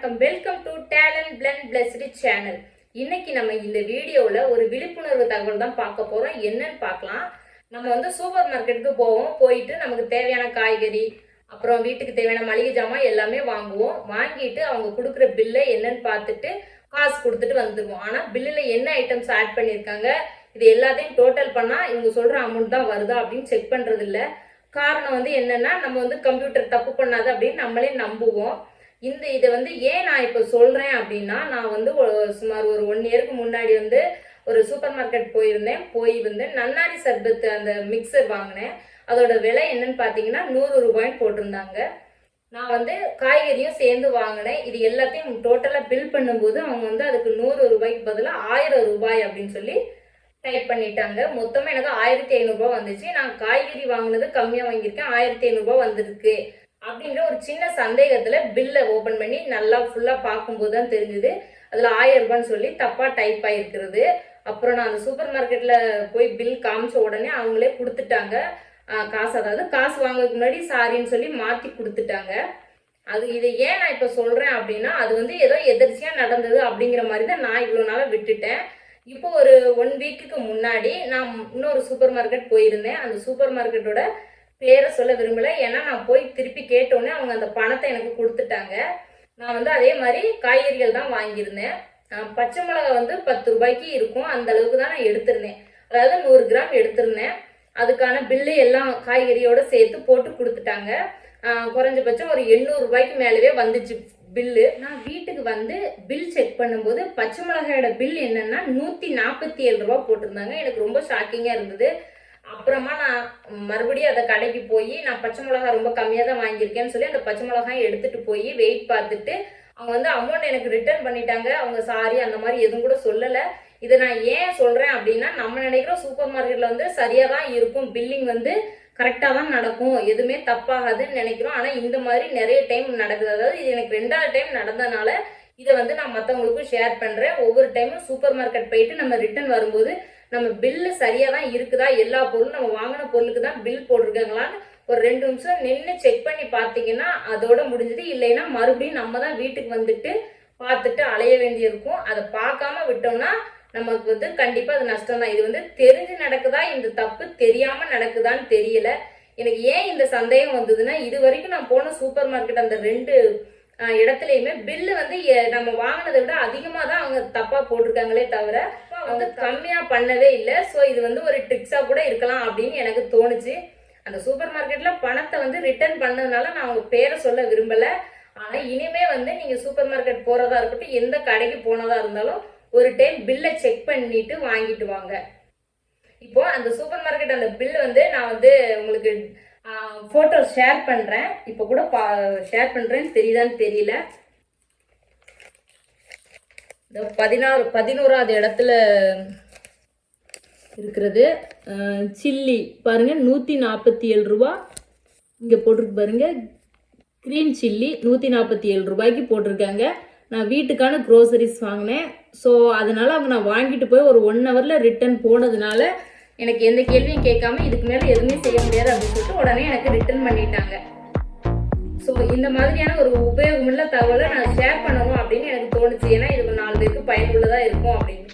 வணக்கம். Welcome to talent blend blessed channel. இன்னைக்கு நம்ம இந்த வீடியோவில் ஒரு விழிப்புணர்வு தகவல் தான் பார்க்க போகிறோம். என்னன்னு பார்க்கலாம். நம்ம வந்து சூப்பர் மார்க்கெட்டுக்கு போயிட்டு நமக்கு தேவையான காய்கறி, அப்புறம் வீட்டுக்கு தேவையான மளிகை ஜாமான் எல்லாமே வாங்குவோம். வாங்கிட்டு அவங்க கொடுக்குற பில்லை என்னன்னு பார்த்துட்டு காசு கொடுத்துட்டு வந்துடுவோம். ஆனால் பில்லில் என்ன ஐட்டம்ஸ் ஆட் பண்ணியிருக்காங்க, இது எல்லாத்தையும் டோட்டல் பண்ணால் இவங்க சொல்கிற அமௌண்ட் தான் வருதா அப்படின்னு செக் பண்ணுறது இல்லை. காரணம் வந்து என்னன்னா, நம்ம வந்து கம்ப்யூட்டர் தப்பு பண்ணாது அப்படின்னு நம்மளே நம்புவோம். இதை வந்து ஏன் நான் இப்போ சொல்கிறேன் அப்படின்னா, நான் வந்து சுமார் ஒரு 1 இயருக்கு முன்னாடி வந்து ஒரு சூப்பர் மார்க்கெட் போயிருந்தேன். போய் வந்து நன்னாரி சர்பத்து அந்த மிக்சர் வாங்கினேன். அதோட விலை என்னன்னு பார்த்தீங்கன்னா 100 ரூபாய்ன்னு போட்டிருந்தாங்க. நான் வந்து காய்கறியும் சேர்ந்து வாங்கினேன். இது எல்லாத்தையும் டோட்டலாக பில் பண்ணும்போது அவங்க வந்து அதுக்கு 100 ரூபாய்க்கு பதிலாக 1000 ரூபாய் அப்படின்னு சொல்லி டைப் பண்ணிட்டாங்க. மொத்தமாக எனக்கு 1500 ரூபாய் வந்துச்சு. நான் காய்கறி வாங்கினது கம்மியாக வாங்கியிருக்கேன், 1500 ரூபாய் வந்துருக்கு அப்படின்ற ஒரு சின்ன சந்தேகத்தில் பில்லை ஓப்பன் பண்ணி நல்லா ஃபுல்லாக பார்க்கும்போது தான் தெரிஞ்சுது அதில் 1000 ரூபான்னு சொல்லி தப்பாக டைப் ஆகிருக்கிறது. அப்புறம் நான் அந்த சூப்பர் மார்க்கெட்டில் போய் பில் காமிச்ச உடனே அவங்களே கொடுத்துட்டாங்க காசு. அதாவது காசு வாங்குறதுக்கு முன்னாடி சாரின்னு சொல்லி மாற்றி கொடுத்துட்டாங்க. இதை ஏன் நான் இப்போ சொல்கிறேன் அப்படின்னா, அது வந்து ஏதோ எதிர்ச்சியாக நடந்தது அப்படிங்கிற மாதிரி தான் நான் இவ்வளோ நாளாக விட்டுட்டேன். இப்போ ஒரு 1 வீக்குக்கு முன்னாடி நான் இன்னொரு சூப்பர் மார்க்கெட் போயிருந்தேன். அந்த சூப்பர் மார்க்கெட்டோட பேரை சொல்ல விரும்பலை, ஏன்னா நான் போய் திருப்பி கேட்டோன்னே அவங்க அந்த பணத்தை எனக்கு கொடுத்துட்டாங்க. நான் வந்து அதே மாதிரி காய்கறிகள் தான் வாங்கியிருந்தேன். பச்சை மிளகா வந்து 10 ரூபாய்க்கு இருக்கும், அந்த அளவுக்கு தான் நான் எடுத்திருந்தேன். அதாவது 100 கிராம் எடுத்திருந்தேன். அதுக்கான பில்லு எல்லாம் காய்கறியோட சேர்த்து போட்டு கொடுத்துட்டாங்க. குறைஞ்சபட்சம் ஒரு 800 ரூபாய்க்கு மேலவே வந்துச்சு பில்லு. நான் வீட்டுக்கு வந்து பில் செக் பண்ணும்போது பச்சை மிளகாயோட பில் என்னன்னா 147 ரூபா போட்டிருந்தாங்க. எனக்கு ரொம்ப ஷாக்கிங்காக இருந்தது. அப்புறமா நான் மறுபடியும் அதை கடைக்கு போய் நான் பச்சை மிளகா ரொம்ப கம்மியாக தான் வாங்கியிருக்கேன்னு சொல்லி அந்த பச்சை மிளகாய் எடுத்துகிட்டு போய் வெயிட் பார்த்துட்டு அவங்க வந்து அமௌண்ட் எனக்கு ரிட்டர்ன் பண்ணிட்டாங்க. அவங்க சாரி அந்த மாதிரி எதுவும் கூட சொல்லலை. இதை நான் ஏன் சொல்கிறேன் அப்படின்னா, நம்ம நினைக்கிறோம் சூப்பர் மார்க்கெட்டில் வந்து சரியாக தான் இருக்கும், பில்லிங் வந்து கரெக்டாக தான் நடக்கும், எதுவுமே தப்பாகாதுன்னு நினைக்கிறோம். ஆனால் இந்த மாதிரி நிறைய டைம் நடக்குது. அதாவது இது எனக்கு 2வது டைம் நடந்தனால இதை வந்து நான் மற்றவங்களுக்கும் ஷேர் பண்ணுறேன். ஒவ்வொரு டைமும் சூப்பர் மார்க்கெட் போயிட்டு நம்ம ரிட்டர்ன் வரும்போது நம்ம பில்லு சரியாக தான் இருக்குதா, எல்லா பொருளும் நம்ம வாங்கின பொருளுக்கு தான் பில் போட்டிருக்காங்களான்னு ஒரு 2 நிமிஷம் நின்று செக் பண்ணி பார்த்தீங்கன்னா அதோட முடிஞ்சது. இல்லைன்னா மறுபடியும் நம்ம தான் வீட்டுக்கு வந்துட்டு பார்த்துட்டு அலைய வேண்டியிருக்கும். அதை பார்க்காம விட்டோம்னா நமக்கு வந்து கண்டிப்பாக அது நஷ்டம் தான். இது வந்து தெரிஞ்சு நடக்குதா, இந்த தப்பு தெரியாமல் நடக்குதான்னு தெரியல. எனக்கு ஏன் இந்த சந்தேகம் வந்ததுன்னா, இது வரைக்கும் நான் போன சூப்பர் மார்க்கெட் அந்த 2 இடத்துலையுமே பில்லு வந்து நம்ம வாங்கினதை விட அதிகமாக தான் அவங்க தப்பாக போட்டிருக்காங்களே தவிர வந்து கம்மியாக பண்ணவே இல்லை. ஸோ இது வந்து ஒரு ட்ரிக்ஸாக கூட இருக்கலாம் அப்படின்னு எனக்கு தோணுச்சு. அந்த சூப்பர் மார்க்கெட்டில் பணத்தை வந்து ரிட்டர்ன் பண்ணதுனால நான் அவங்க பேரை சொல்ல விரும்பலை. ஆனால் இனிமே வந்து நீங்கள் சூப்பர் மார்க்கெட் போகிறதா இருக்கட்டும், எந்த கடைக்கு போனதா இருந்தாலும் ஒரு டைம் பில்லை செக் பண்ணிட்டு வாங்கிட்டு வாங்க. இப்போ அந்த சூப்பர் மார்க்கெட் அந்த பில் வந்து நான் வந்து உங்களுக்கு ஃபோட்டோ ஷேர் பண்ணுறேன். இப்போ கூட ஷேர் பண்ணுறேன்னு தெரியுதான்னு தெரியல. இந்த 11வது இடத்துல இருக்கிறது சில்லி பாருங்க, 147 ரூபா இங்கே போட்டிருக்கு பாருங்க. க்ரீன் சில்லி 147 ரூபாய்க்கு போட்டிருக்காங்க. நான் வீட்டுக்கான க்ரோசரிஸ் வாங்கினேன். ஸோ அதனால அவங்க நான் வாங்கிட்டு போய் ஒரு 1 ஹவரில் ரிட்டர்ன் போனதுனால எனக்கு எந்த கேள்வியும் கேட்காம இதுக்கு மேலே எதுவுமே செய்ய முடியாது அப்படின்னு சொல்லிட்டு உடனே எனக்கு ரிட்டர்ன் பண்ணிட்டாங்க. ஸோ இந்த மாதிரியான ஒரு உபயோகமுள்ள தகவலை நான் ஷேர் பண்ணணும் அப்படின்னு எனக்கு தோணுச்சு. ஏன்னா இது 4 பேருக்கு பயனுள்ளதாக இருக்கும் அப்படின்னு.